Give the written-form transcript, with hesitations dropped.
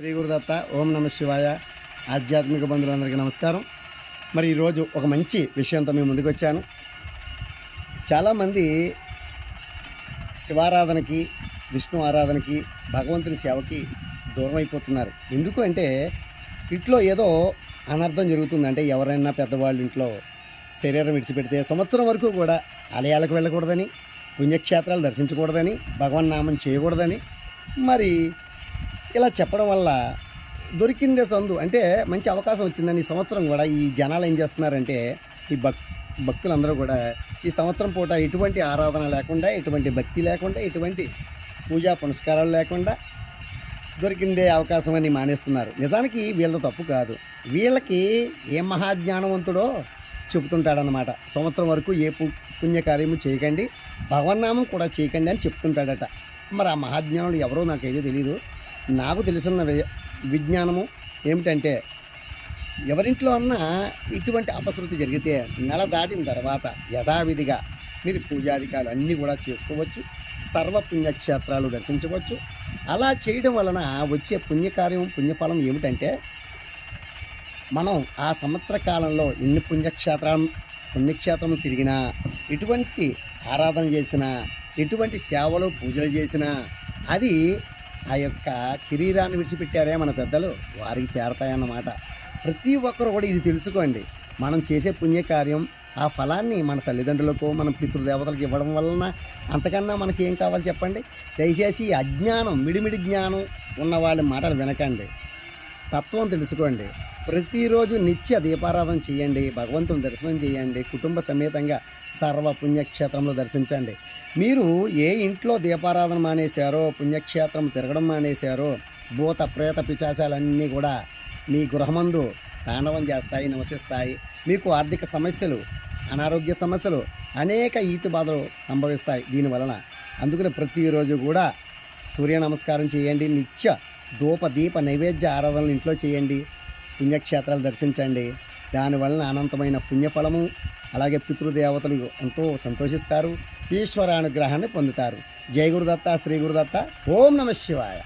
శ్రీ గురుదత్త. ఓం నమ శివాయ. ఆధ్యాత్మిక బంధువులందరికీ నమస్కారం. మరి ఈరోజు ఒక మంచి విషయంతో మేము ముందుకు వచ్చాను. చాలామంది శివారాధనకి, విష్ణు ఆరాధనకి, భగవంతుని సేవకి దూరం అయిపోతున్నారు. ఎందుకు అంటే ఇంట్లో ఏదో అనర్థం జరుగుతుంది. అంటే ఎవరైనా పెద్దవాళ్ళు ఇంట్లో శరీరం విడిచిపెడితే సంవత్సరం వరకు కూడా ఆలయాలకు వెళ్ళకూడదని, పుణ్యక్షేత్రాలు దర్శించకూడదని, భగవన్నామం చేయకూడదని, మరి ఇలా చెప్పడం వల్ల దొరికిందే సందు. అంటే మంచి అవకాశం వచ్చిందని ఈ సంవత్సరం కూడా ఈ జనాలు ఏం చేస్తున్నారంటే, ఈ భక్తులందరూ కూడా ఈ సంవత్సరం పూట ఎటువంటి ఆరాధన లేకుండా, ఎటువంటి భక్తి లేకుండా, ఎటువంటి పూజా పునస్కారాలు లేకుండా దొరికిందే అవకాశం అని మానేస్తున్నారు. నిజానికి వీళ్ళ తప్పు కాదు. వీళ్ళకి ఏ మహాజ్ఞానవంతుడో చెబుతుంటాడనమాట. సంవత్సరం వరకు ఏ పుణ్యకార్యము చేయకండి, భగవన్నామం కూడా చేయకండి అని చెప్తుంటాడట. మరి ఆ మహాజ్ఞానులు ఎవరో నాకైతే తెలీదు. నాకు తెలుసున్న విజ్ఞానము ఏమిటంటే, ఎవరింట్లో అన్నా ఇటువంటి అపశృతి జరిగితే నెల దాటిన తర్వాత యథావిధిగా మీరు పూజాధికాలు అన్నీ కూడా చేసుకోవచ్చు, సర్వ పుణ్యక్షేత్రాలు దర్శించవచ్చు. అలా చేయడం వలన వచ్చే పుణ్యకార్యం, పుణ్యఫలం ఏమిటంటే, మనం ఆ సంవత్సర కాలంలో ఎన్ని పుణ్యక్షేత్రం తిరిగినా, ఎటువంటి ఆరాధన చేసినా, ఎటువంటి సేవలు పూజలు చేసినా అది ఆ యొక్క శరీరాన్ని విడిచిపెట్టారే మన పెద్దలు, వారికి చేరతాయన్నమాట. ప్రతి ఒక్కరు కూడా ఇది తెలుసుకోండి. మనం చేసే పుణ్యకార్యం ఆ ఫలాన్ని మన తల్లిదండ్రులకు, మన పితృదేవతలకు ఇవ్వడం వలన అంతకన్నా మనకి ఏం కావాలి చెప్పండి. దయచేసి అజ్ఞానం, మిడిమిడి జ్ఞానం ఉన్న వాళ్ళ మాటలు వినకండి. తత్వం తెలుసుకోండి. ప్రతిరోజు నిత్య దీపారాధన చేయండి, భగవంతుని దర్శనం చేయండి, కుటుంబ సమేతంగా సర్వ పుణ్యక్షేత్రంలో దర్శించండి. మీరు ఏ ఇంట్లో దీపారాధన మానేశారో, పుణ్యక్షేత్రం తిరగడం మానేశారో, భూత ప్రేత పిశాచాలన్నీ కూడా మీ గృహమందు తాండవం చేస్తాయి, నివసిస్తాయి. మీకు ఆర్థిక సమస్యలు, అనారోగ్య సమస్యలు, అనేక ఈతి బాధలు సంభవిస్తాయి దీనివలన. అందుకని ప్రతిరోజు కూడా సూర్య నమస్కారం చేయండి, నిత్య ధూప దీప నైవేద్య ఆరాధనలు ఇంట్లో చేయండి, పుణ్యక్షేత్రాలు దర్శించండి. దానివలన అనంతమైన పుణ్యఫలము, అలాగే పితృదేవతలు ఎంతో సంతోషిస్తారు, ఈశ్వరానుగ్రహాన్ని పొందుతారు. జై గురుదత్త, శ్రీ గురుదత్త. ఓం నమ శివాయ.